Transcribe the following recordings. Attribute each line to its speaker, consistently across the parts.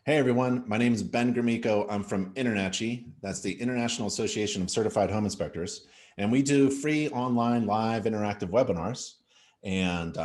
Speaker 1: Hey everyone, my name is Ben Grimico. I'm from InterNACHI. That's the International Association of Certified Home Inspectors. And we do free online live interactive webinars. And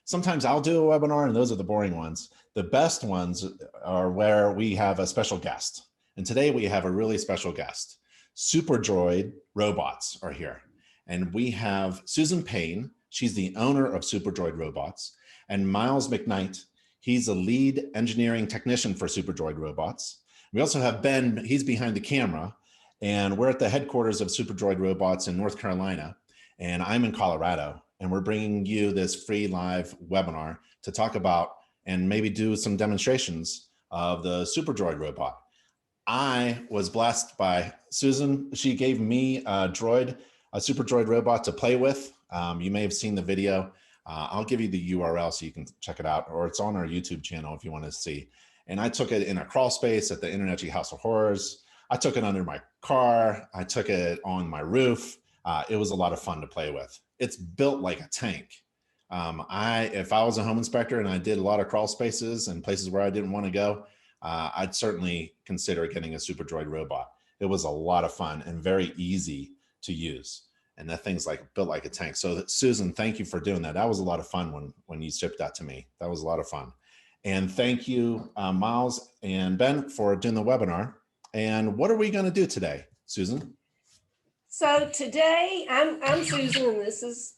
Speaker 1: sometimes I'll do a webinar and those are the boring ones. The best ones are where we have a special guest. And today we have a really special guest. Superdroid robots are here. And we have Susan Payne. She's the owner of Superdroid robots, and Miles McKnight. He's a lead engineering technician for Superdroid robots. We also have Ben, he's behind the camera, and we're at the headquarters of Superdroid robots in North Carolina, and I'm in Colorado, and we're bringing you this free live webinar to talk about and maybe do some demonstrations of the Superdroid robot. I was blessed by Susan. She gave me a Superdroid robot to play with. You may have seen the video. I'll give you the URL so you can check it out, or it's on our YouTube channel if you want to see. And I took it in a crawl space at the InterNACHI House of Horrors. I took it under my car. I took it on my roof. It was a lot of fun to play with. It's built like a tank. If I was a home inspector and I did a lot of crawl spaces and places where I didn't want to go, I'd certainly consider getting a Superdroid robot. It was a lot of fun and very easy to use. And that thing's built like a tank. So Susan, thank you for doing that. That was a lot of fun when you shipped that to me. That was a lot of fun. And thank you, Miles and Ben, for doing the webinar. And what are we going to do today, Susan?
Speaker 2: So today, I'm Susan, and this is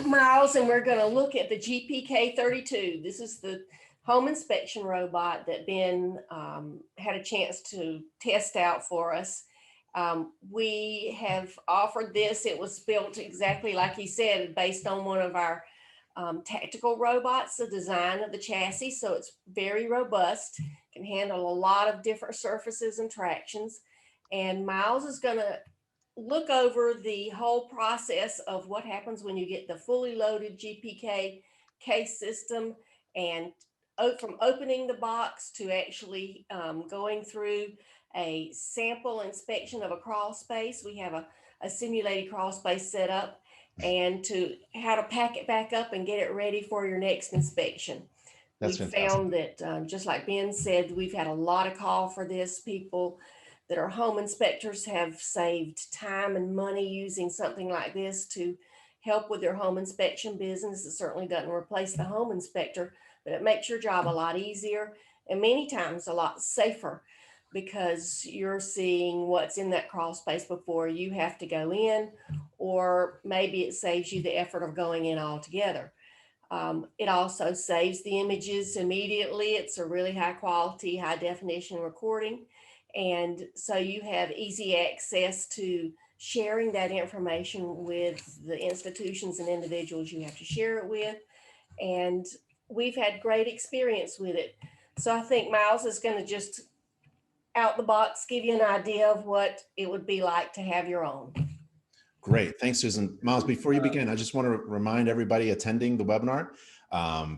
Speaker 2: Miles, and we're going to look at the GPK32. This is the home inspection robot that Ben had a chance to test out for us. We have offered this. It was built exactly like he said, based on one of our tactical robots, the design of the chassis. So it's very robust, can handle a lot of different surfaces and tractions. And Miles is going to look over the whole process of what happens when you get the fully loaded GPK case system, and from opening the box to actually going through a sample inspection of a crawl space. We have a simulated crawl space set up, and to how to pack it back up and get it ready for your next inspection.
Speaker 1: That's
Speaker 2: we
Speaker 1: fantastic.
Speaker 2: found that just like Ben said, we've had a lot of call for this. People that are home inspectors have saved time and money using something like this to help with their home inspection business. It certainly doesn't replace the home inspector, but it makes your job a lot easier and many times a lot safer, because you're seeing what's in that crawl space before you have to go in, or maybe it saves you the effort of going in altogether. It also saves the images immediately. It's a really high quality, high definition recording. And so you have easy access to sharing that information with the institutions and individuals you have to share it with. And we've had great experience with it. So I think Miles is going to just out the box give you an idea of what it would be like to have your own.
Speaker 1: Great. Thanks, Susan. Miles, before you begin, I just want to remind everybody attending the webinar,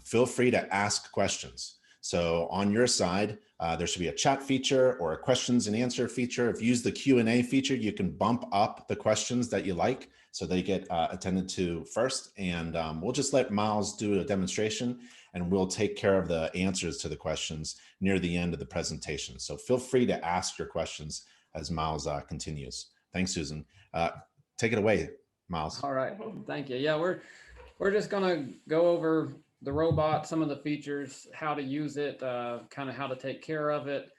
Speaker 1: feel free to ask questions. So on your side, there should be a chat feature or a questions and answer feature. If you use the Q&A feature, you can bump up the questions that you like so they get attended to first. And we'll just let Miles do a demonstration, and we'll take care of the answers to the questions near the end of the presentation. So feel free to ask your questions as Miles continues. Thanks, Susan. Take it away, Miles.
Speaker 3: All right, thank you. Yeah, we're just gonna go over the robot, some of the features, how to use it, kind of how to take care of it,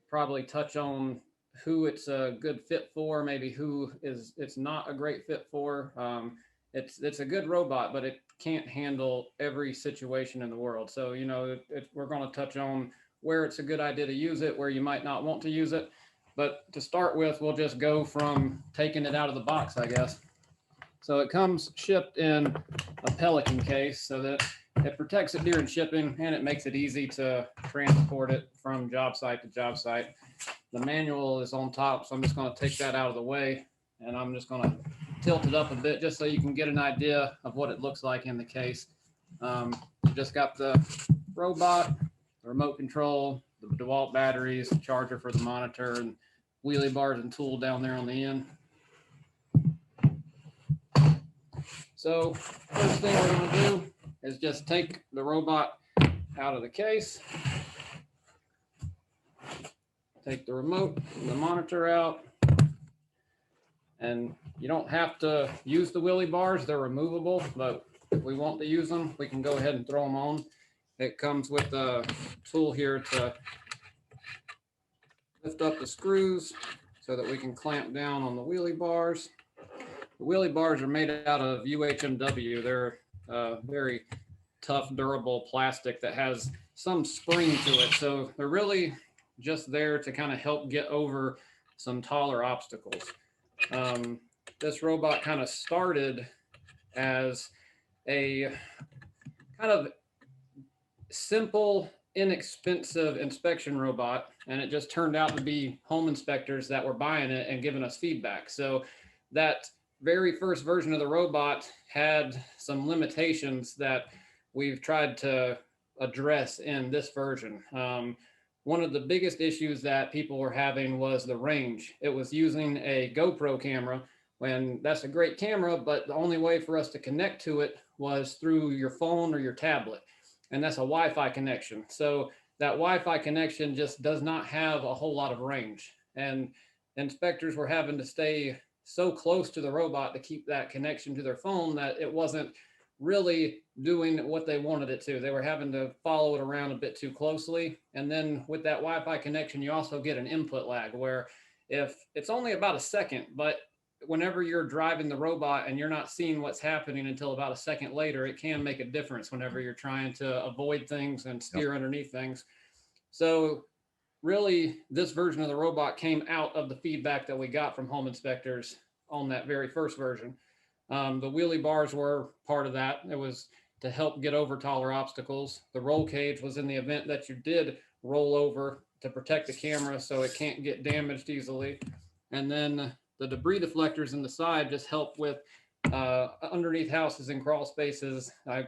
Speaker 3: probably touch on who it's a good fit for, maybe who it's not a great fit for. It's a good robot, but it can't handle every situation in the world. So, you know, we're going to touch on where it's a good idea to use it, where you might not want to use it. But to start with, we'll just go from taking it out of the box, I guess. So it comes shipped in a Pelican case so that it protects it during shipping, and it makes it easy to transport it from job site to job site. The manual is on top, so I'm just going to take that out of the way, and I'm just going to tilt it up a bit just so you can get an idea of what it looks like in the case. We've just got the robot, the remote control, the DeWalt batteries, the charger for the monitor, and wheelie bars and tool down there on the end. So first thing we're going to do is just take the robot out of the case. take the remote and the monitor out. And you don't have to use the wheelie bars, they're removable, but if we want to use them, we can go ahead and throw them on. It comes with a tool here to lift up the screws so that we can clamp down on the wheelie bars. The wheelie bars are made out of UHMW. They're very tough, durable plastic that has some spring to it. So they're really just there to kind of help get over some taller obstacles. This robot kind of started as a kind of simple, inexpensive inspection robot, and it just turned out to be home inspectors that were buying it and giving us feedback. So that very first version of the robot had some limitations that we've tried to address in this version. One of the biggest issues that people were having was the range. It was using a GoPro camera, when that's a great camera, but the only way for us to connect to it was through your phone or your tablet. And that's a Wi-Fi connection. So that Wi-Fi connection just does not have a whole lot of range. And inspectors were having to stay so close to the robot to keep that connection to their phone that it wasn't really doing what they wanted it to. They were having to follow it around a bit too closely. And then with that Wi-Fi connection, you also get an input lag where if it's only about a second, but whenever you're driving the robot and you're not seeing what's happening until about a second later, it can make a difference whenever you're trying to avoid things and steer underneath things. So really, this version of the robot came out of the feedback that we got from home inspectors on that very first version. The wheelie bars were part of that. It was to help get over taller obstacles. The roll cage was in the event that you did roll over to protect the camera so it can't get damaged easily. And then the debris deflectors in the side just help with underneath houses and crawl spaces. I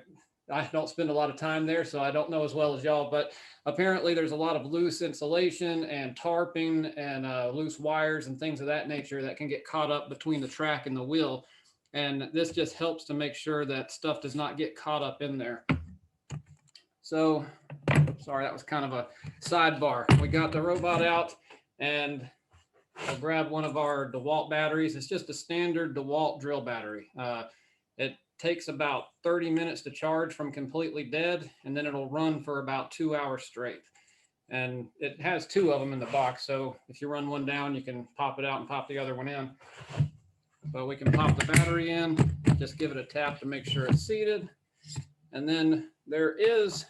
Speaker 3: don't spend a lot of time there, so I don't know as well as y'all, but apparently there's a lot of loose insulation and tarping and loose wires and things of that nature that can get caught up between the track and the wheel. And this just helps to make sure that stuff does not get caught up in there. So, sorry, that was kind of a sidebar. We got the robot out, and I'll grab one of our DeWalt batteries. It's just a standard DeWalt drill battery. It takes about 30 minutes to charge from completely dead, and then it'll run for about 2 hours straight. And it has two of them in the box, so if you run one down, you can pop it out and pop the other one in. But we can pop the battery in, just give it a tap to make sure it's seated. And then there is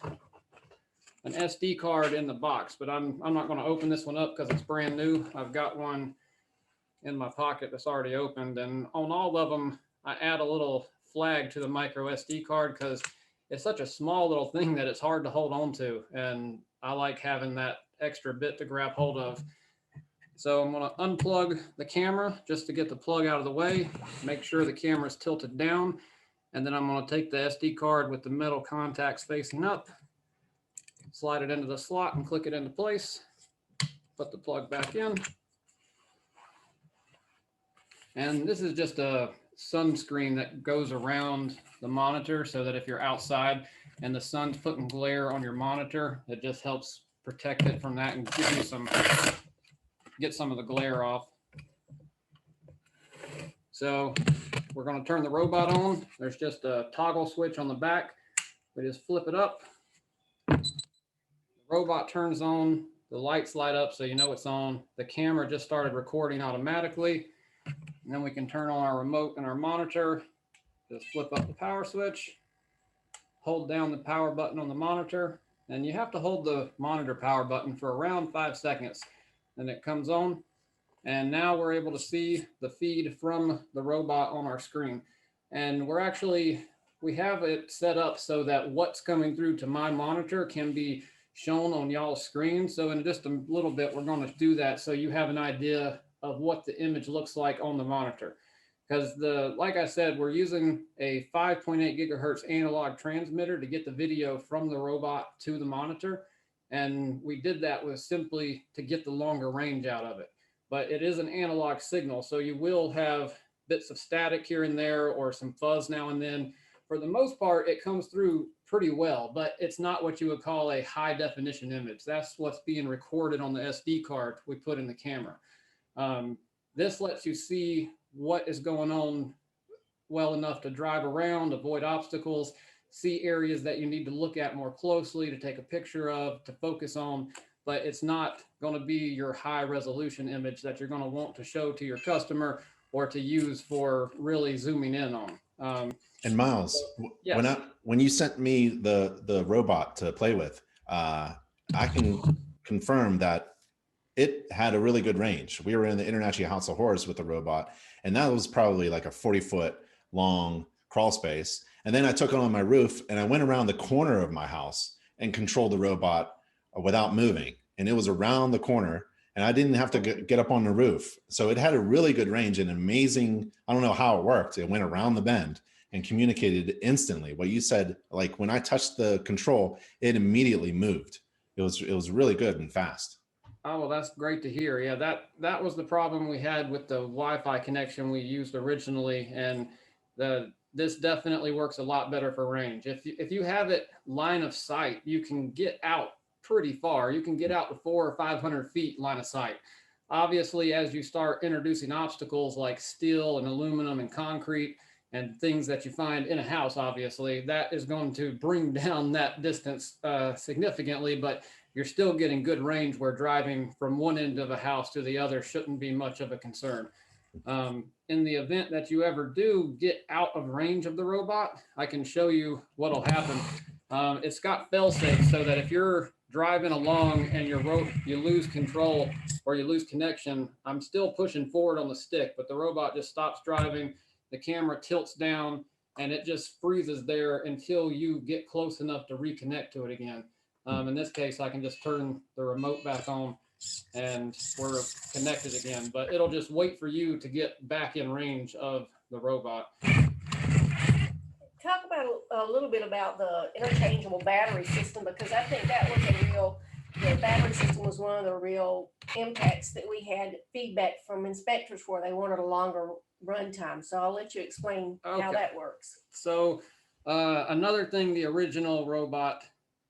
Speaker 3: an SD card in the box, but I'm not going to open this one up because it's brand new. I've got one in my pocket that's already opened, and on all of them, I add a little flag to the micro SD card because it's such a small little thing that it's hard to hold on to, and I like having that extra bit to grab hold of. So I'm going to unplug the camera just to get the plug out of the way, make sure the camera is tilted down, and then I'm going to take the SD card with the metal contacts facing up, slide it into the slot and click it into place, put the plug back in. And this is just a sunscreen that goes around the monitor so that if you're outside and the sun's putting glare on your monitor, it just helps protect it from that and give you get some of the glare off. So we're going to turn the robot on. There's just a toggle switch on the back. We just flip it up. The robot turns on, the lights light up so you know it's on. The camera just started recording automatically. And then we can turn on our remote and our monitor. Just flip up the power switch, hold down the power button on the monitor, and you have to hold the monitor power button for around 5 seconds. Then it comes on, and now we're able to see the feed from the robot on our screen. And we have it set up so that what's coming through to my monitor can be shown on y'all's screen. So in just a little bit, we're going to do that so you have an idea of what the image looks like on the monitor. Because like I said, we're using a 5.8 gigahertz analog transmitter to get the video from the robot to the monitor. And we did that with simply to get the longer range out of it. But it is an analog signal, so you will have bits of static here and there or some fuzz now and then. For the most part, it comes through pretty well, but it's not what you would call a high definition image. That's what's being recorded on the SD card we put in the camera. This lets you see what is going on well enough to drive around, avoid obstacles, see areas that you need to look at more closely, to take a picture of, to focus on, but it's not going to be your high resolution image that you're going to want to show to your customer or to use for really zooming in on.
Speaker 1: And Miles,
Speaker 3: Yes.
Speaker 1: when you sent me the robot to play with, I can confirm that it had a really good range. We were in the InterNACHI House of Horrors with the robot, and that was probably like a 40-foot long crawl space. And then I took it on my roof and I went around the corner of my house and controlled the robot without moving. And it was around the corner and I didn't have to get up on the roof. So it had a really good range and amazing. I don't know how it worked. It went around the bend and communicated instantly. What you said, like when I touched the control, it immediately moved. It was really good and fast.
Speaker 3: Oh, well, that's great to hear. Yeah, that was the problem we had with the Wi-Fi connection we used originally, and this definitely works a lot better for range. If you have it line of sight, you can get out pretty far. You can get out to 400 or 500 feet line of sight. Obviously, as you start introducing obstacles like steel and aluminum and concrete and things that you find in a house, obviously, that is going to bring down that distance significantly, but you're still getting good range where driving from one end of a house to the other shouldn't be much of a concern. In the event that you ever do get out of range of the robot, I can show you what'll happen. It's got fail-safe so that if you're driving along and you lose control or you lose connection, I'm still pushing forward on the stick, but the robot just stops driving, the camera tilts down, and it just freezes there until you get close enough to reconnect to it again. In this case, I can just turn the remote back on and we're connected again, but it'll just wait for you to get back in range of the robot.
Speaker 2: Talk about a little bit about the interchangeable battery system, because I think that was the battery system was one of the real impacts that we had feedback from inspectors for. They wanted a longer run time. So I'll let you explain how that works.
Speaker 3: So another thing the original robot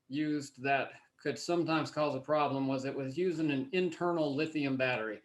Speaker 3: used that could sometimes cause a problem was it was using an internal lithium battery.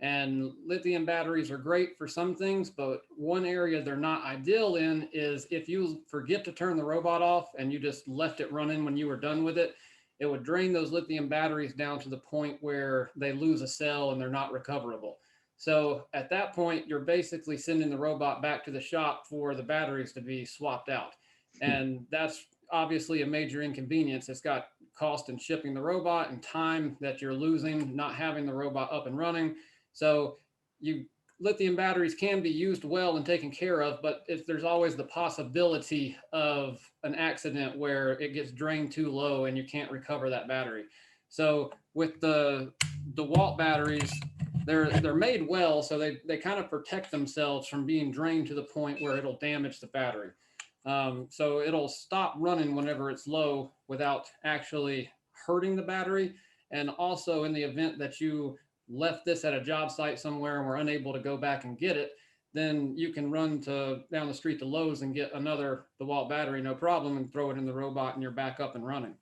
Speaker 3: And lithium batteries are great for some things, but one area they're not ideal in is if you forget to turn the robot off and you just left it running when you were done with it, it would drain those lithium batteries down to the point where they lose a cell and they're not recoverable. So at that point, you're basically sending the robot back to the shop for the batteries to be swapped out. And that's obviously a major inconvenience. It's got cost in shipping the robot and time that you're losing not having the robot up and running. So lithium batteries can be used well and taken care of, but there's always the possibility of an accident where it gets drained too low and you can't recover that battery. So with the DeWalt batteries, they're made well, so they kind of protect themselves from being drained to the point where it'll damage the battery. So it'll stop running whenever it's low without actually hurting the battery. And also in the event that you left this at a job site somewhere and we're unable to go back and get it, then you can run down the street to Lowe's and get another DeWalt battery, no problem, and throw it in the robot and you're back up and running.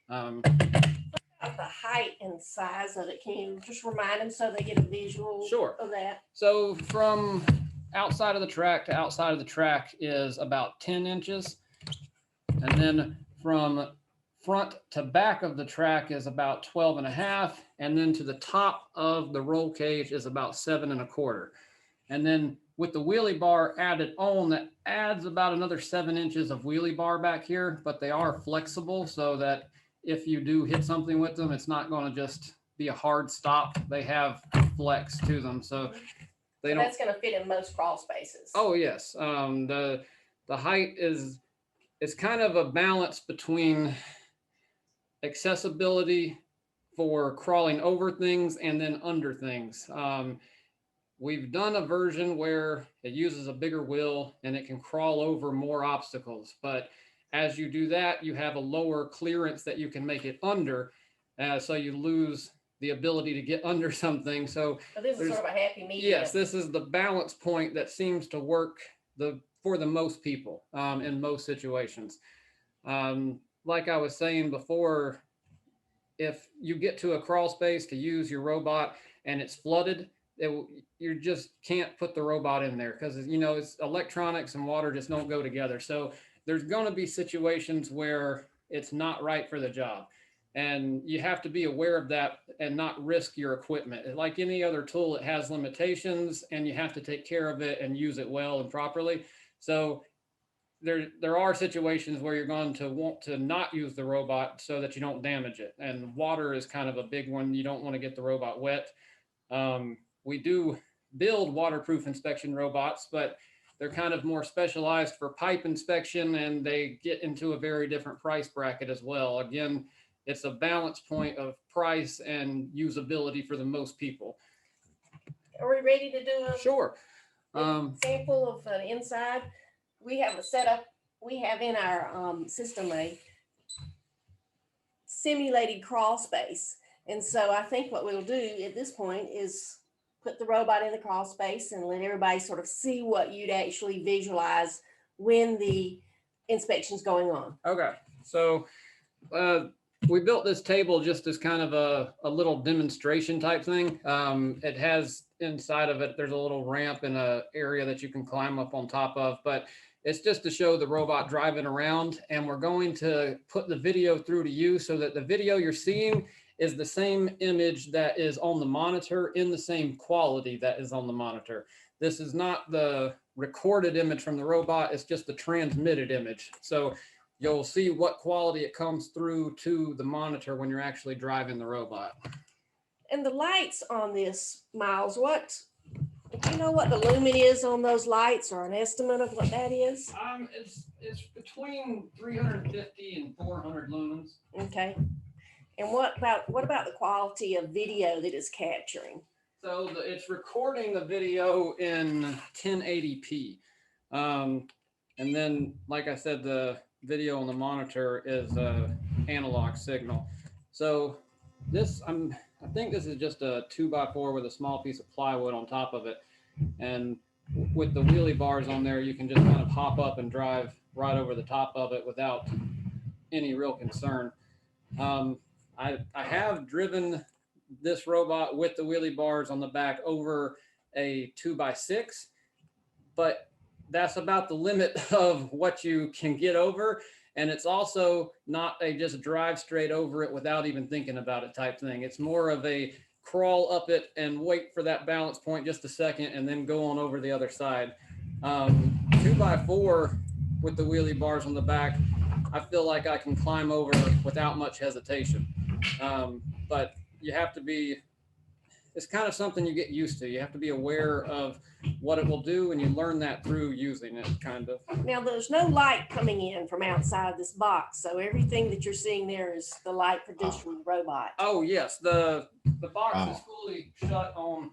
Speaker 2: The height and size of it, can you just remind them so they get a visual of that?
Speaker 3: So from outside of the track to outside of the track is about 10 inches. And then from front to back of the track is about 12 and a half. And then to the top of the roll cage is about 7 1/4. And then with the wheelie bar added on, that adds about another 7 inches of wheelie bar back here, but they are flexible so that if you do hit something with them, it's not going to just be a hard stop. They have flex to them. So
Speaker 2: that's going to fit in most crawl spaces.
Speaker 3: Oh, yes. The height it's kind of a balance between accessibility for crawling over things and then under things. We've done a version where it uses a bigger wheel and it can crawl over more obstacles. But as you do that, you have a lower clearance that you can make it under. So you lose the ability to get under something. So
Speaker 2: this is sort of a happy medium.
Speaker 3: Yes, this is the balance point that seems to work for the most people in most situations. Like I was saying before, if you get to a crawl space to use your robot and it's flooded, you just can't put the robot in there because, you know, it's electronics and water just don't go together. So there's going to be situations where it's not right for the job. And you have to be aware of that and not risk your equipment. Like any other tool, it has limitations and you have to take care of it and use it well and properly. So there are situations where you're going to want to not use the robot so that you don't damage it. And water is kind of a big one. You don't want to get the robot wet. We do build waterproof inspection robots, but they're kind of more specialized for pipe inspection and they get into a very different price bracket as well. Again, it's a balance point of price and usability for the most people.
Speaker 2: Are we ready to do a
Speaker 3: Sure.
Speaker 2: sample of the inside? We have a setup. We have in our system a simulated crawl space. And so I think what we'll do at this point is put the robot in the crawl space and let everybody sort of see what you'd actually visualize when the inspection's going on.
Speaker 3: Okay. So we built this table just as kind of a little demonstration type thing. It has inside of it, there's a little ramp and an area that you can climb up on top of, but it's just to show the robot driving around. And we're going to put the video through to you so that the video you're seeing is the same image that is on the monitor in the same quality that is on the monitor. This is not the recorded image from the robot, it's just the transmitted image. So you'll see what quality it comes through to the monitor when you're actually driving the robot.
Speaker 2: And the lights on this, Miles, do you know what the lumen is on those lights or an estimate of what that is?
Speaker 3: It's between 350 and 400 lumens.
Speaker 2: Okay. And what about the quality of video that it's capturing?
Speaker 3: So it's recording the video in 1080p. And then, like I said, the video on the monitor is analog signal. So this, I think this is just a 2x4 with a small piece of plywood on top of it. And with the wheelie bars on there, you can just kind of hop up and drive right over the top of it without any real concern. I have driven this robot with the wheelie bars on the back over a 2x6, but that's about the limit of what you can get over. And it's also not a just drive straight over it without even thinking about it type thing. It's more of a crawl up it and wait for that balance point just a second and then go on over the other side. 2x4 with the wheelie bars on the back, I feel like I can climb over without much hesitation. But you have to be, it's kind of something you get used to. You have to be aware of what it will do, and you learn that through using it, kind of.
Speaker 2: Now, there's no light coming in from outside this box, so everything that you're seeing there is the light produced from the robot.
Speaker 3: Oh, yes. The box is fully shut on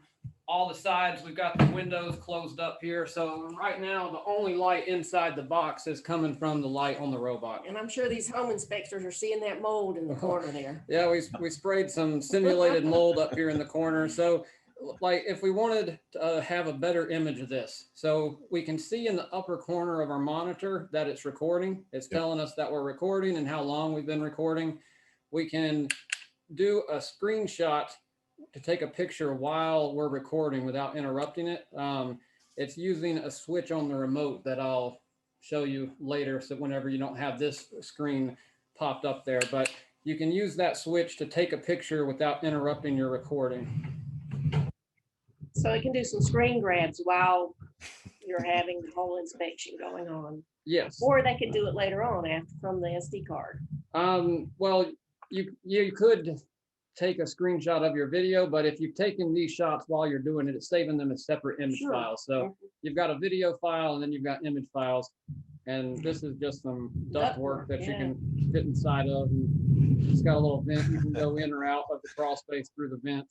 Speaker 3: all the sides. We've got the windows closed up here. So right now, the only light inside the box is coming from the light on the robot.
Speaker 2: And I'm sure these home inspectors are seeing that mold in the corner there.
Speaker 3: Yeah, we sprayed some simulated mold up here in the corner. So like if we wanted to have a better image of this, so we can see in the upper corner of our monitor that it's recording. It's telling us that we're recording and how long we've been recording. We can do a screenshot to take a picture while we're recording without interrupting it. It's using a switch on the remote that I'll show you later. So whenever you don't have this screen popped up there, but you can use that switch to take a picture without interrupting your recording.
Speaker 2: So it can do some screen grabs while you're having the whole inspection going on.
Speaker 3: Yes.
Speaker 2: Or they could do it later on after from the SD card.
Speaker 3: Well, you could take a screenshot of your video, but if you've taken these shots while you're doing it, it's saving them as separate image files. So you've got a video file and then you've got image files. And this is just some ductwork that you can fit inside of. And it's got a little vent. You can go in or out of the crawl space through the vent.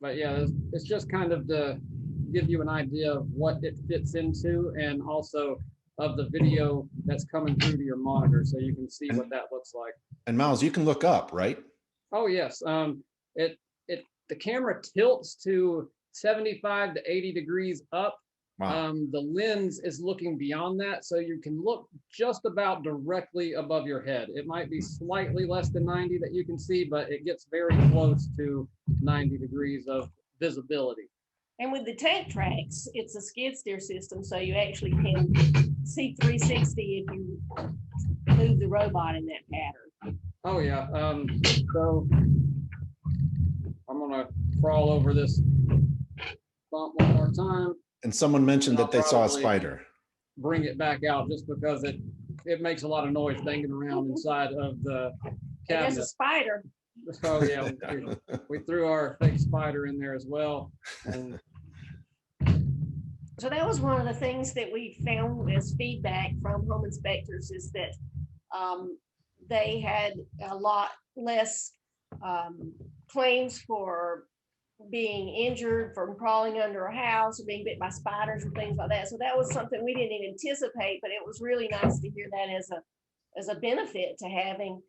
Speaker 3: But yeah, it's just kind of to give you an idea of what it fits into and also of the video that's coming through to your monitor so you can see what that looks like.
Speaker 1: And Miles, you can look up, right?
Speaker 3: Oh yes. The camera tilts to 75 to 80 degrees up
Speaker 1: Wow.
Speaker 3: The lens is looking beyond that, so you can look just about directly above your head. It might be slightly less than 90 that you can see, but it gets very close to 90 degrees of visibility.
Speaker 2: And with the tank tracks, it's a skid steer system, so you actually can see 360 if you move the robot in that pattern.
Speaker 3: Oh yeah. So I'm gonna crawl over this bump one more time.
Speaker 1: And someone mentioned
Speaker 3: I'll
Speaker 1: that they saw a
Speaker 3: probably
Speaker 1: spider.
Speaker 3: Bring it back out just because it makes a lot of noise banging around inside of the
Speaker 2: There's
Speaker 3: cabinet.
Speaker 2: a spider.
Speaker 3: So yeah, we threw our fake spider in there as well. And
Speaker 2: so that was one of the things that we found as feedback from home inspectors is that they had a lot less claims for being injured from crawling under a house or being bit by spiders and things like that. So that was something we didn't even anticipate, but it was really nice to hear that as a benefit to having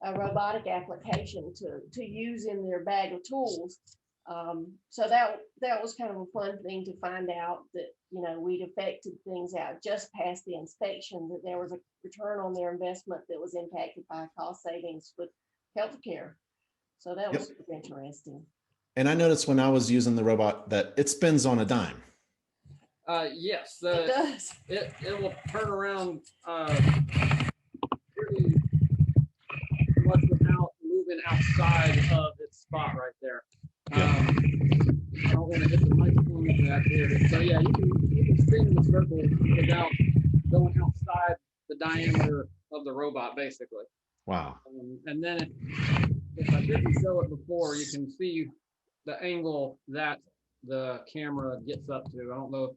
Speaker 2: a robotic application to use in their bag of tools. So that was kind of a fun thing to find out that, you know, we'd affected things out just past the inspection, that there was a return on their investment that was impacted by cost savings with healthcare. So that was interesting.
Speaker 1: And I noticed when I was using the robot that it spins on a dime.
Speaker 3: Yes,
Speaker 2: It does.
Speaker 3: It will turn around pretty much without moving outside of its spot right there. I don't want to hit the microphone with that here. So yeah, you can spin the circle without going outside the diameter of the robot, basically.
Speaker 1: Wow.
Speaker 3: And then if I didn't show it before, you can see the angle that the camera gets up to. I don't know.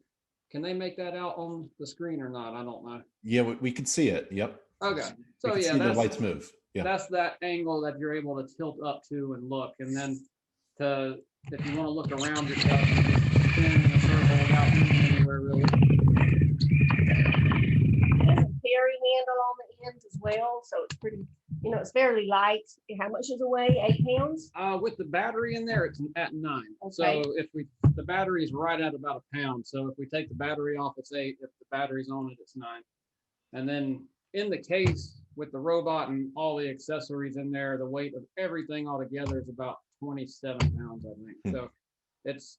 Speaker 3: Can they make that out on the screen or not? I don't know.
Speaker 1: Yeah, we could see it. Yep.
Speaker 3: Okay. So
Speaker 1: yeah,
Speaker 3: yeah,
Speaker 1: see the lights move. Yeah.
Speaker 3: That's that angle that you're able to tilt up to and look. And then if you want to look around yourself, you just spin in a circle without moving anywhere really.
Speaker 2: There's a carry handle on the end as well, so it's pretty, you know, it's fairly light. How much does it weigh? 8 pounds?
Speaker 3: With the battery in there, it's at 9.
Speaker 2: Okay.
Speaker 3: So the battery is right at about a pound. So if we take the battery off, it's 8. If the battery's on it, it's 9. And then in the case with the robot and all the accessories in there, the weight of everything all together is about 27 pounds, I think. So it's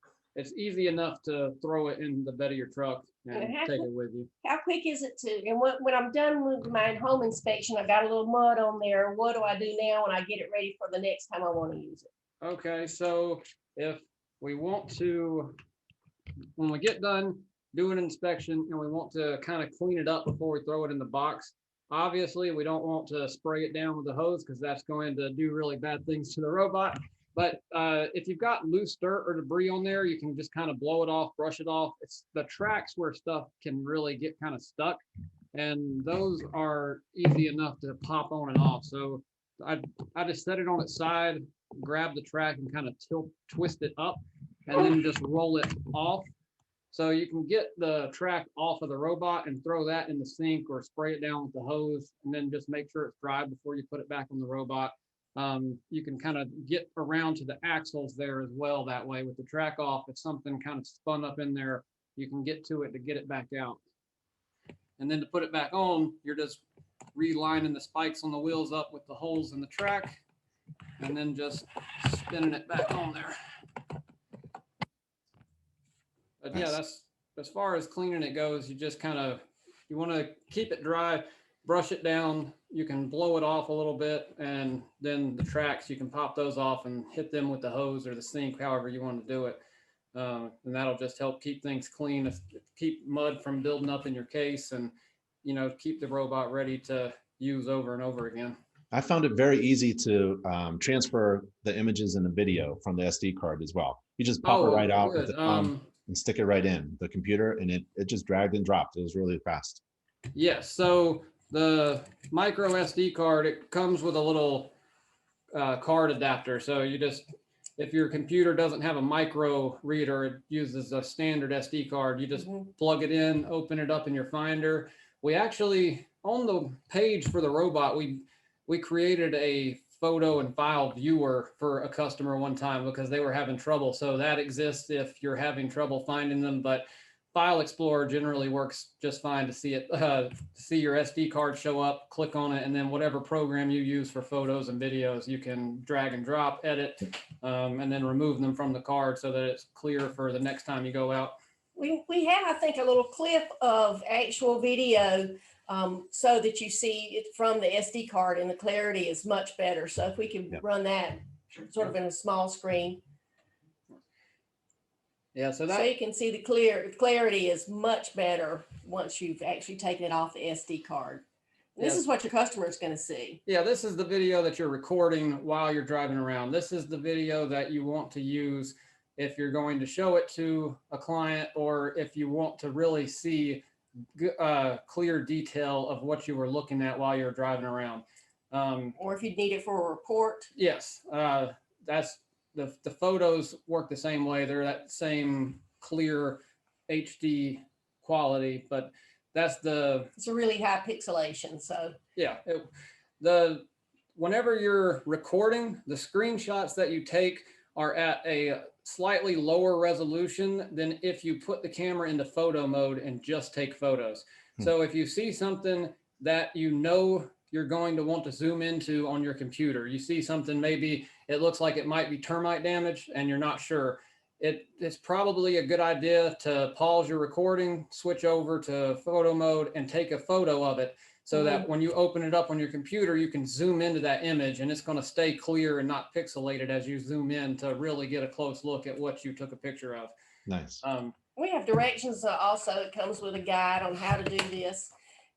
Speaker 3: easy enough to throw it in the bed of your truck and take it with you.
Speaker 2: How quick is it to, and when I'm done with my home inspection, I got a little mud on there. What do I do now when I get it ready for the next time I want to use it?
Speaker 3: Okay, so if we want to, when we get done doing an inspection and we want to kind of clean it up before we throw it in the box, obviously we don't want to spray it down with the hose because that's going to do really bad things to the robot. But if you've got loose dirt or debris on there, you can just kind of blow it off, brush it off. It's the tracks where stuff can really get kind of stuck. And those are easy enough to pop on and off. So I just set it on its side, grab the track and kind of twist it up and then just roll it off. So you can get the track off of the robot and throw that in the sink or spray it down with the hose and then just make sure it's dry before you put it back on the robot. You can kind of get around to the axles there as well that way with the track off. If something kind of spun up in there, you can get to it to get it back out. And then to put it back on, you're just relining the spikes on the wheels up with the holes in the track and then just spinning it back on there. But yeah, that's as far as cleaning it goes. You just kind of, you want to keep it dry, brush it down. You can blow it off a little bit, and then the tracks, you can pop those off and hit them with the hose or the sink, however you want to do it. And that'll just help keep things clean, keep mud from building up in your case, and, you know, keep the robot ready to use over and over again.
Speaker 1: I found it very easy to transfer the images and the video from the SD card as well. You just pop it right out with the, and stick it right in the computer, and it just dragged and dropped. It was really fast.
Speaker 3: Yes. So the micro SD card, it comes with a little card adapter. So you just, if your computer doesn't have a micro reader, it uses a standard SD card. You just plug it in, open it up in your Finder. We actually, on the page for the robot, we created a photo and file viewer for a customer one time because they were having trouble. So that exists if you're having trouble finding them. But File Explorer generally works just fine to see it, see your SD card show up, click on it, and then whatever program you use for photos and videos, you can drag and drop, edit, and then remove them from the card so that it's clear for the next time you go out.
Speaker 2: We have, I think, a little clip of actual video so that you see it from the SD card, and the clarity is much better. So if we can run that sort of in a small screen.
Speaker 3: Yeah, so
Speaker 2: you can see the clarity is much better once you've actually taken it off the SD card. This is what your customer is going to see.
Speaker 3: Yeah, this is the video that you're recording while you're driving around. This is the video that you want to use if you're going to show it to a client, or if you want to really see clear detail of what you were looking at while you're driving around.
Speaker 2: Or if you need it for a report.
Speaker 3: Yes, that's the photos work the same way. They're that same clear HD quality, but it's a
Speaker 2: really high pixelation. So
Speaker 3: yeah, whenever you're recording, the screenshots that you take are at a slightly lower resolution than if you put the camera into photo mode and just take photos. So if you see something that you know you're going to want to zoom into on your computer, you see something, maybe it looks like it might be termite damage and you're not sure, it's probably a good idea to pause your recording, switch over to photo mode, and take a photo of it, so that when you open it up on your computer, you can zoom into that image, and it's going to stay clear and not pixelated as you zoom in to really get a close look at what you took a picture of.
Speaker 1: Nice.
Speaker 2: We have directions also. It comes with a guide on how to do this.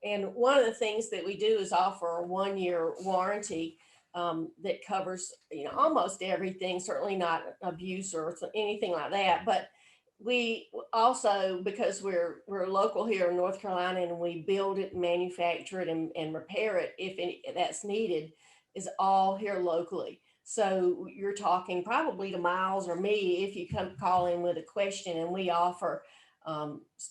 Speaker 2: And one of the things that we do is offer a 1-year warranty that covers, almost everything, certainly not abuse or anything like that. But we also, because we're local here in North Carolina, and we build it, manufacture it, and repair it if that's needed, is all here locally. So you're talking probably to Miles or me if you call in with a question, and we offer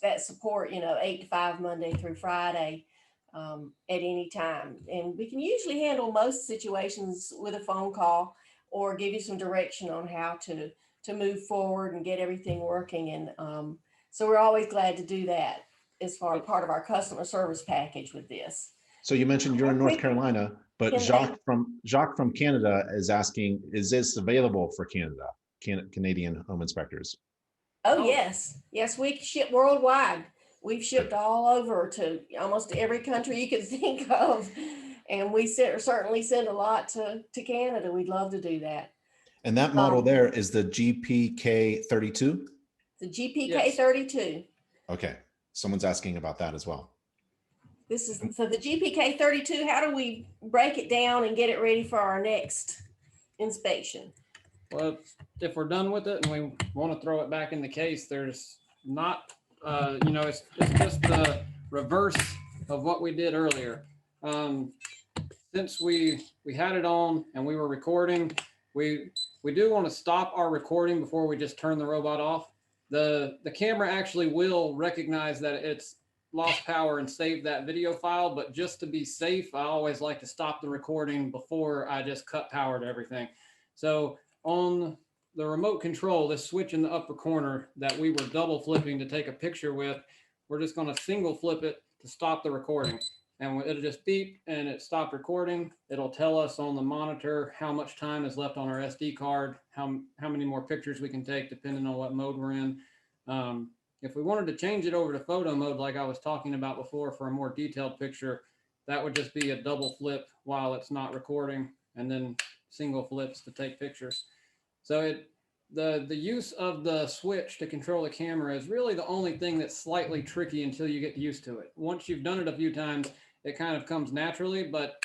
Speaker 2: that support, 8 to 5 Monday through Friday at any time. And we can usually handle most situations with a phone call, or give you some direction on how to move forward and get everything working. And so we're always glad to do that as far as part of our customer service package with this.
Speaker 1: So you mentioned you're in North Carolina, but Jacques from Canada is asking, is this available for Canadian home inspectors?
Speaker 2: Oh, yes. Yes, we ship worldwide. We've shipped all over to almost every country you can think of. And we certainly send a lot to Canada. We'd love to do that.
Speaker 1: And that model there is the GPK 32?
Speaker 2: The GPK 32.
Speaker 1: Okay. Someone's asking about that as well.
Speaker 2: So the GPK 32, how do we break it down and get it ready for our next inspection?
Speaker 3: Well, if we're done with it and we want to throw it back in the case, there's not, it's just the reverse of what we did earlier. Since we had it on and we were recording, we do want to stop our recording before we just turn the robot off. The camera actually will recognize that it's lost power and save that video file, but just to be safe, I always like to stop the recording before I just cut power to everything. So on the remote control, this switch in the upper corner that we were double flipping to take a picture with, we're just going to single flip it to stop the recording. And it'll just beep and it stopped recording. It'll tell us on the monitor how much time is left on our SD card, how many more pictures we can take depending on what mode we're in. If we wanted to change it over to photo mode, like I was talking about before, for a more detailed picture, that would just be a double flip while it's not recording, and then single flips to take pictures. So the use of the switch to control the camera is really the only thing that's slightly tricky until you get used to it. Once you've done it a few times, it kind of comes naturally, but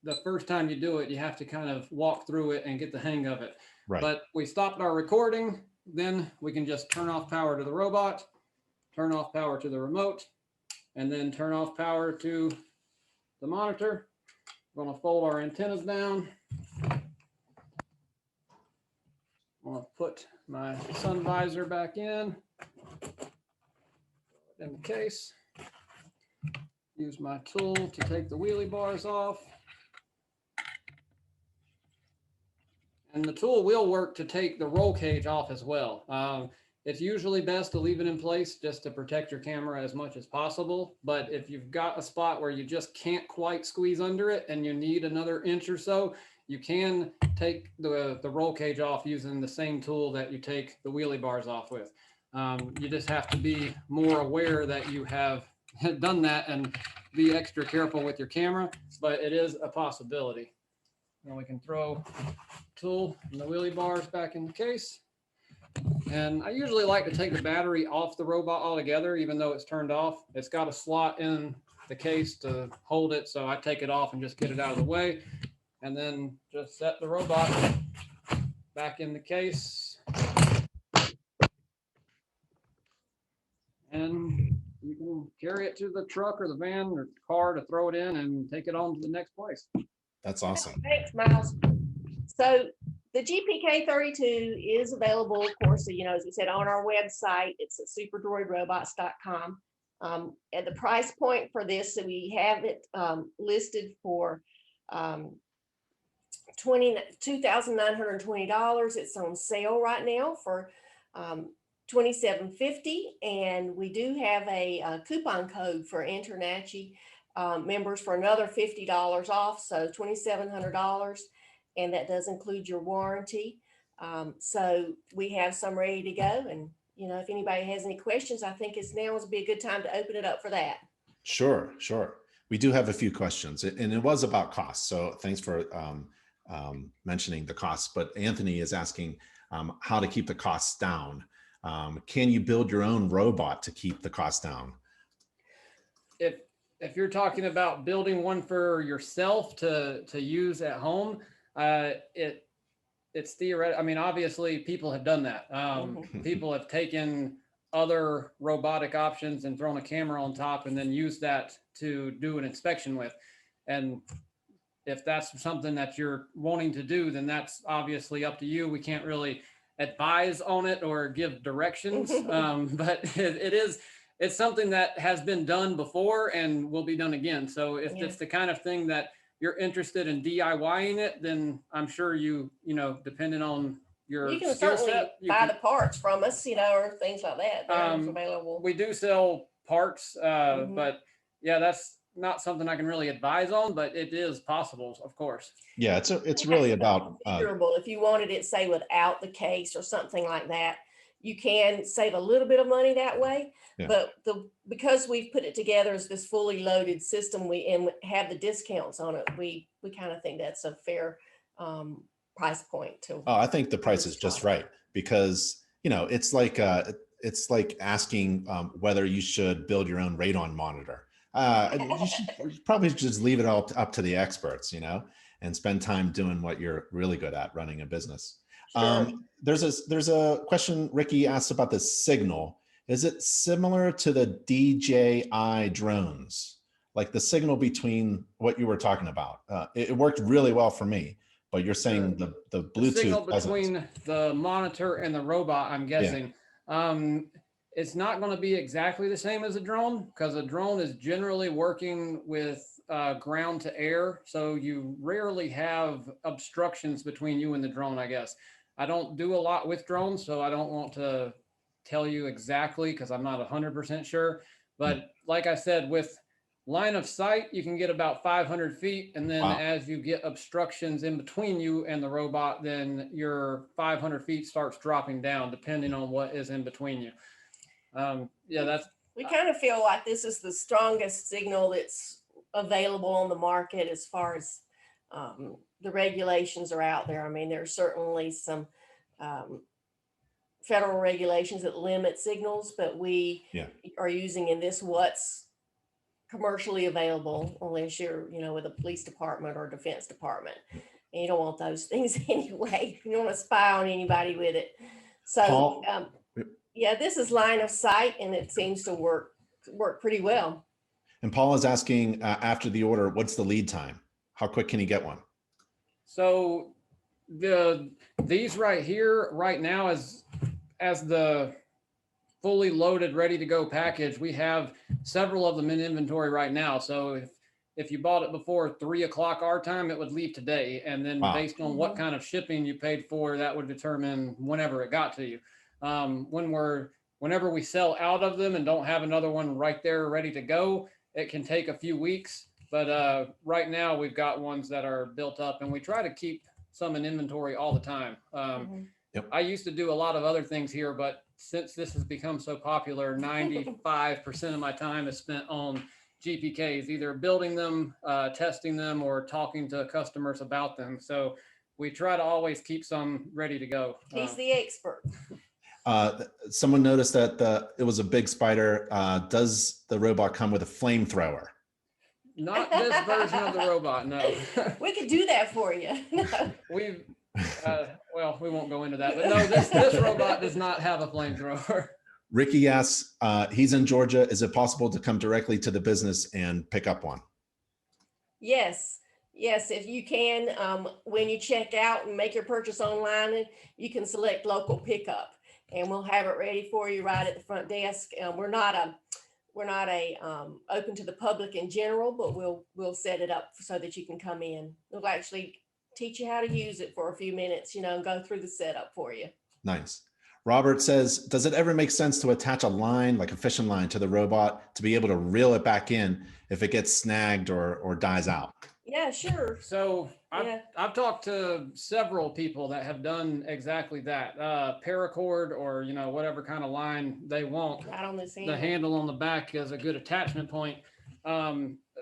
Speaker 3: the first time you do it, you have to kind of walk through it and get the hang of it. Right. But we stopped our recording, then we can just turn off power to the robot, turn off power to the remote, and then turn off power to the monitor. We're going to fold our antennas down. I'm going to put my sun visor back in the case. Use my tool to take the wheelie bars off. And the tool will work to take the roll cage off as well. It's usually best to leave it in place just to protect your camera as much as possible. But if you've got a spot where you just can't quite squeeze under it and you need another inch or so, you can take the roll cage off using the same tool that you take the wheelie bars off with. You just have to be more aware that you have done that and be extra careful with your camera, but it is a possibility. Now we can throw tool and the wheelie bars back in the case. And I usually like to take the battery off the robot altogether, even though it's turned off. It's got a slot in the case to hold it, so I take it off and just get it out of the way, and then just set the robot back in the case. And you can carry it to the truck or the van or car to throw it in and take it on to the next place.
Speaker 1: That's awesome.
Speaker 2: Thanks, Miles. So the GPK32 is available, of course, so, as we said, on our website. It's at superdroidrobots.com. At the price point for this, so we have it listed for $2,920. It's on sale right now for $2,750, and we do have a coupon code for InterNACHI members for another $50 off, so $2,700, and that does include your warranty. So we have some ready to go, and if anybody has any questions, I think now would be a good time to open it up for that.
Speaker 1: Sure. We do have a few questions, and it was about cost, so thanks for mentioning the cost. But Anthony is asking how to keep the costs down. Can you build your own robot to keep the cost down?
Speaker 3: If you're talking about building one for yourself to use at home, it's theoretical. I mean, obviously people have done that. People have taken other robotic options and thrown a camera on top and then used that to do an inspection with. And if that's something that you're wanting to do, then that's obviously up to you. We can't really advise on it or give directions, but it's something that has been done before and will be done again. So if it's the kind of thing that you're interested in DIYing it, then I'm sure depending on your
Speaker 2: you can
Speaker 3: skill
Speaker 2: certainly
Speaker 3: set,
Speaker 2: buy the parts from us, or things like that. They're available.
Speaker 3: We do sell parts, but yeah, that's not something I can really advise on, but it is possible, of course.
Speaker 1: Yeah, it's really about
Speaker 2: if you wanted it, say, without the case or something like that, you can save a little bit of money that way.
Speaker 1: Yeah.
Speaker 2: But because we've put it together as this fully loaded system, and have the discounts on it, we kind of think that's a fair price point to.
Speaker 1: I think the price is just right, because it's like asking whether you should build your own radon monitor. You should probably just leave it all up to the experts, and spend time doing what you're really good at, running a business.
Speaker 2: Sure.
Speaker 1: There's a question Ricky asked about the signal. Is it similar to the DJI drones? Like the signal between what you were talking about? It worked really well for me, but you're saying the Bluetooth.
Speaker 3: The signal between the monitor and the robot, I'm guessing. Yeah. It's not going to be exactly the same as a drone, because a drone is generally working with ground to air. So you rarely have obstructions between you and the drone, I guess. I don't do a lot with drones, so I don't want to tell you exactly, because I'm not 100% sure. But like I said, with line of sight, you can get about 500 feet. And then as you get obstructions in between you and the robot, then your 500 feet starts dropping down, depending on what is in between you.
Speaker 2: We kind of feel like this is the strongest signal that's available on the market as far as the regulations are out there. I mean, there's certainly some federal regulations that limit signals, but we are using in this what's commercially available, unless you're with a police department or defense department, and you don't want those things anyway. You don't want to spy on anybody with it. So
Speaker 1: Paul,
Speaker 2: this is line of sight, and it seems to work pretty well.
Speaker 1: And Paul is asking, after the order, what's the lead time? How quick can he get one?
Speaker 3: So these right here, right now, as the fully loaded, ready to go package, we have several of them in inventory right now. So if you bought it before 3 o'clock our time, it would leave today. And then based on what kind of shipping you paid for, that would determine whenever it got to you. Whenever we sell out of them and don't have another one right there ready to go, it can take a few weeks. But right now we've got ones that are built up, and we try to keep some in inventory all the time.
Speaker 1: Yep.
Speaker 3: I used to do a lot of other things here, but since this has become so popular, 95% of my time is spent on GPKs, either building them, testing them, or talking to customers about them. So we try to always keep some ready to go.
Speaker 2: He's the expert.
Speaker 1: Someone noticed that it was a big spider. Does the robot come with a flamethrower?
Speaker 3: Not this version of the robot, no.
Speaker 2: We could do that for you.
Speaker 3: We've, well, we won't go into that, but no, this robot does not have a flamethrower.
Speaker 1: Ricky asks, he's in Georgia. Is it possible to come directly to the business and pick up one?
Speaker 2: Yes, if you can, when you check out and make your purchase online, you can select local pickup, and we'll have it ready for you right at the front desk. We're not open to the public in general, but we'll set it up so that you can come in. We'll actually teach you how to use it for a few minutes, and go through the setup for you.
Speaker 1: Nice. Robert says, does it ever make sense to attach a line, like a fishing line, to the robot to be able to reel it back in if it gets snagged or dies out?
Speaker 2: Yeah, sure.
Speaker 3: So I've talked to several people that have done exactly that. Paracord, or whatever kind of line they want.
Speaker 2: Right on this
Speaker 3: The handle on the back is a good attachment point.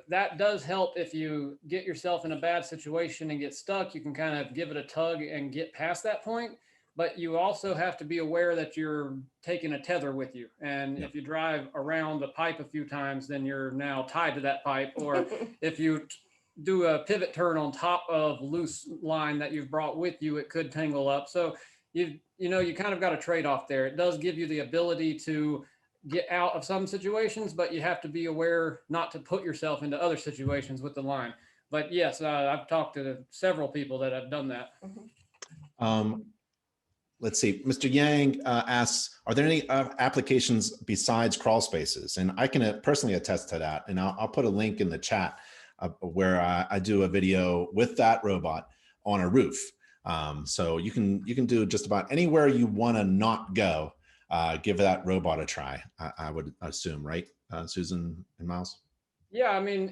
Speaker 3: That does help if you get yourself in a bad situation and get stuck. You can kind of give it a tug and get past that point. But you also have to be aware that you're taking a tether with you. And if you drive around the pipe a few times, then you're now tied to that pipe. Or if you do a pivot turn on top of loose line that you've brought with you, it could tangle up. So you kind of got a trade-off there. It does give you the ability to get out of some situations, but you have to be aware not to put yourself into other situations with the line. But yes, I've talked to several people that have done that.
Speaker 1: Let's see. Mr. Yang asks, are there any applications besides crawl spaces? And I can personally attest to that. And I'll put a link in the chat where I do a video with that robot on a roof. So you can do just about anywhere you want to not go. Give that robot a try, I would assume, right, Susan and Miles?
Speaker 3: Yeah, I mean,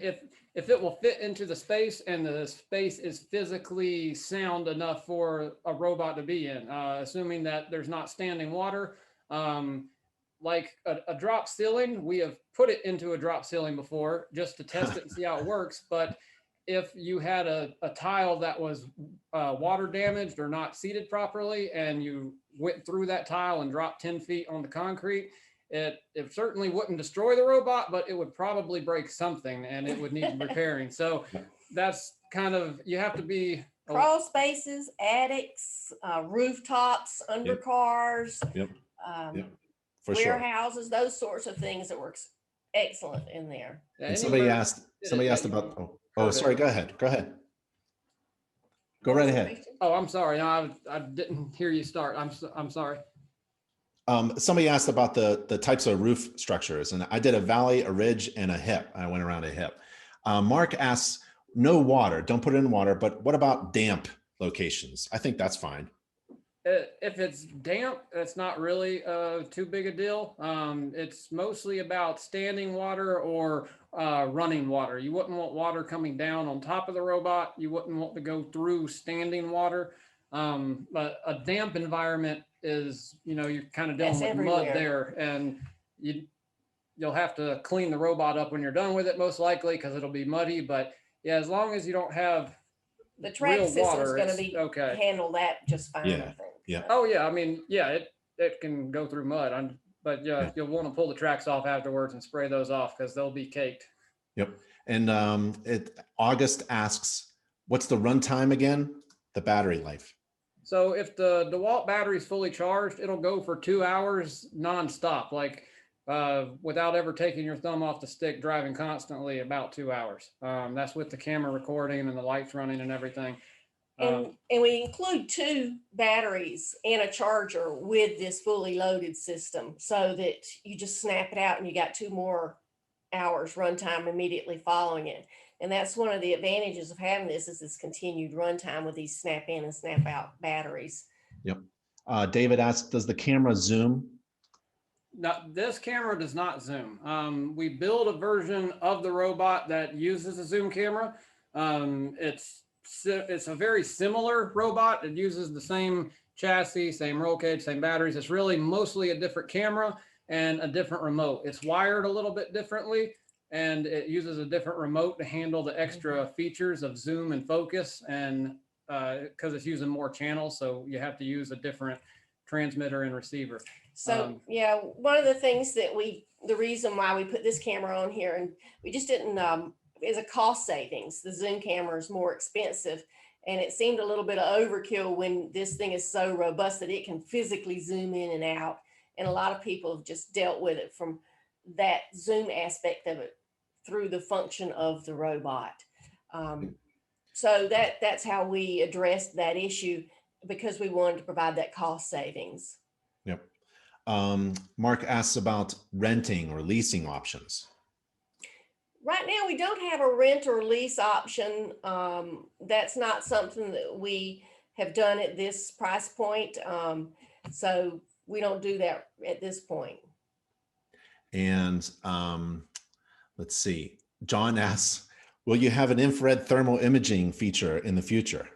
Speaker 3: if it will fit into the space and the space is physically sound enough for a robot to be in, assuming that there's not standing water, like a drop ceiling, we have put it into a drop ceiling before just to test it and see how it works. But if you had a tile that was water damaged or not seated properly, and you went through that tile and dropped 10 feet on the concrete, it certainly wouldn't destroy the robot, but it would probably break something and it would need repairing. So that's kind of, you have to be
Speaker 2: crawl spaces, attics, rooftops, under cars, warehouses, those sorts of things that works excellent in there.
Speaker 1: And somebody asked about, sorry, go ahead. Go right ahead.
Speaker 3: Oh, I'm sorry. No, I didn't hear you start. I'm sorry.
Speaker 1: Somebody asked about the types of roof structures, and I did a valley, a ridge, and a hip. I went around a hip. Mark asks, no water, don't put it in water, but what about damp locations? I think that's fine.
Speaker 3: If it's damp, it's not really too big a deal. It's mostly about standing water or running water. You wouldn't want water coming down on top of the robot. You wouldn't want to go through standing water. But a damp environment is, you're kind of dealing with mud there, and you'll have to clean the robot up when you're done with it, most likely, because it'll be muddy. But yeah, as long as you don't have
Speaker 2: the track system's going to be
Speaker 3: okay,
Speaker 2: handle that just fine.
Speaker 1: Yeah.
Speaker 2: I think.
Speaker 3: Yeah. Oh yeah. I mean, yeah, it can go through mud. But you'll want to pull the tracks off afterwards and spray those off because they'll be caked.
Speaker 1: Yep. And August asks, what's the runtime again? The battery life.
Speaker 3: So if the DeWalt battery is fully charged, it'll go for 2 hours nonstop, like without ever taking your thumb off the stick, driving constantly, about 2 hours. That's with the camera recording and the lights running and everything.
Speaker 2: And we include 2 batteries and a charger with this fully loaded system, so that you just snap it out and you got 2 more hours runtime immediately following it. And that's one of the advantages of having this, is this continued runtime with these snap in and snap out batteries.
Speaker 1: Yep. David asked, does the camera zoom?
Speaker 3: Now, this camera does not zoom. We build a version of the robot that uses a zoom camera. It's a very similar robot. It uses the same chassis, same roll cage, same batteries. It's really mostly a different camera and a different remote. It's wired a little bit differently, and it uses a different remote to handle the extra features of zoom and focus, and because it's using more channels, so you have to use a different transmitter and receiver.
Speaker 2: So yeah, one of the things that the reason why we put this camera on here, and we just didn't, is a cost savings. The zoom camera is more expensive, and it seemed a little bit of overkill when this thing is so robust that it can physically zoom in and out. And a lot of people have just dealt with it from that zoom aspect of it through the function of the robot. So that's how we addressed that issue, because we wanted to provide that cost savings.
Speaker 1: Yep. Mark asks about renting or leasing options.
Speaker 2: Right now, we don't have a rent or lease option. That's not something that we have done at this price point. So we don't do that at this point.
Speaker 1: And let's see, John asks, will you have an infrared thermal imaging feature in the future?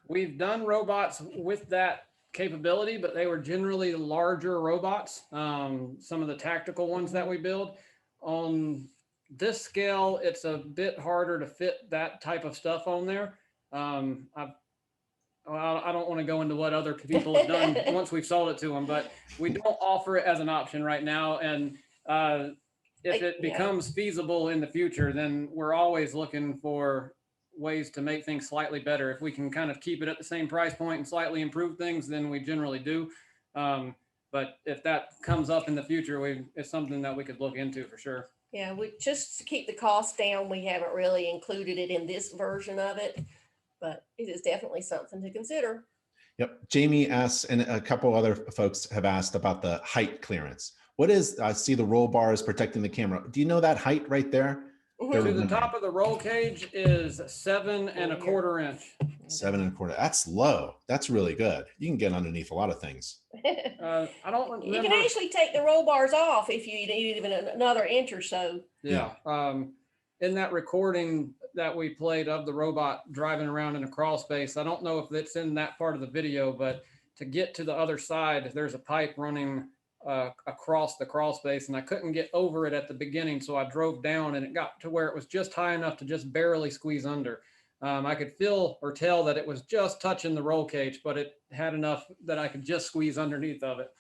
Speaker 3: We've done robots with that capability, but they were generally larger robots. Some of the tactical ones that we build. On this scale, it's a bit harder to fit that type of stuff on there. I don't want to go into what other people have done once we've sold it to them, but we don't offer it as an option right now. And if it becomes feasible in the future, then we're always looking for ways to make things slightly better. If we can kind of keep it at the same price point and slightly improve things, then we generally do. But if that comes up in the future, it's something that we could look into for sure.
Speaker 2: Yeah, we just to keep the cost down, we haven't really included it in this version of it, but it is definitely something to consider.
Speaker 1: Yep. Jamie asks, and a couple other folks have asked about the height clearance. What is, I see the roll bars protecting the camera. Do you know that height right there?
Speaker 3: To the top of the roll cage is 7 1/4 inch.
Speaker 1: 7 1/4. That's low. That's really good. You can get underneath a lot of things.
Speaker 3: I don't remember.
Speaker 2: You can actually take the roll bars off if you need even another inch or so.
Speaker 3: Yeah. In that recording that we played of the robot driving around in a crawl space, I don't know if it's in that part of the video, but to get to the other side, there's a pipe running across the crawl space, and I couldn't get over it at the beginning, so I drove down, and it got to where it was just high enough to just barely squeeze under. I could feel or tell that it was just touching the roll cage, but it had enough that I could just squeeze underneath of it.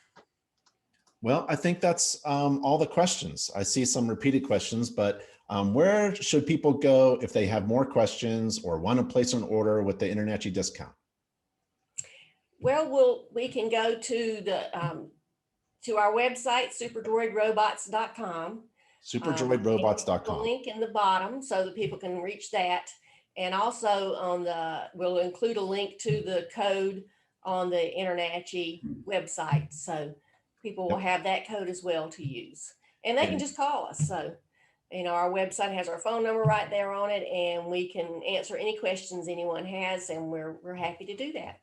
Speaker 1: Well, I think that's all the questions. I see some repeated questions, but where should people go if they have more questions or want to place an order with the InterNACHI discount?
Speaker 2: Well, we can go to the to our website, superdroidrobots.com.
Speaker 1: Superdroidrobots.com.
Speaker 2: The link in the bottom so that people can reach that. And also we'll include a link to the code on the InterNACHI website. So people will have that code as well to use. And they can just call us. So, our website has our phone number right there on it, and we can answer any questions anyone has, and we're happy to do that.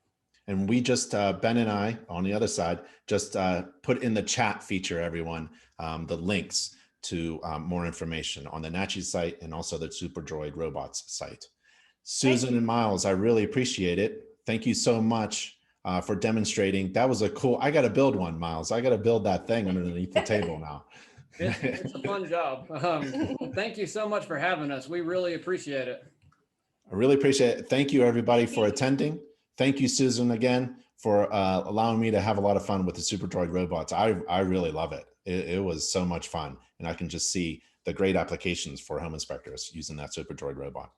Speaker 1: And we just, Ben and I on the other side, just put in the chat feature, everyone, the links to more information on the NACHI site and also the Superdroid Robots site. Susan and Miles, I really appreciate it. Thank you so much for demonstrating. That was a cool, I got to build one, Miles. I got to build that thing underneath the table now.
Speaker 3: It's a fun job. Thank you so much for having us. We really appreciate it.
Speaker 1: I really appreciate it. Thank you, everybody, for attending. Thank you, Susan, again, for allowing me to have a lot of fun with the Superdroid robots. I really love it. It was so much fun. And I can just see the great applications for home inspectors using that Superdroid robot.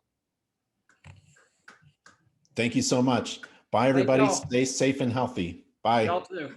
Speaker 1: Thank you so much. Bye, everybody. Stay safe and healthy. Bye.
Speaker 3: Y'all too.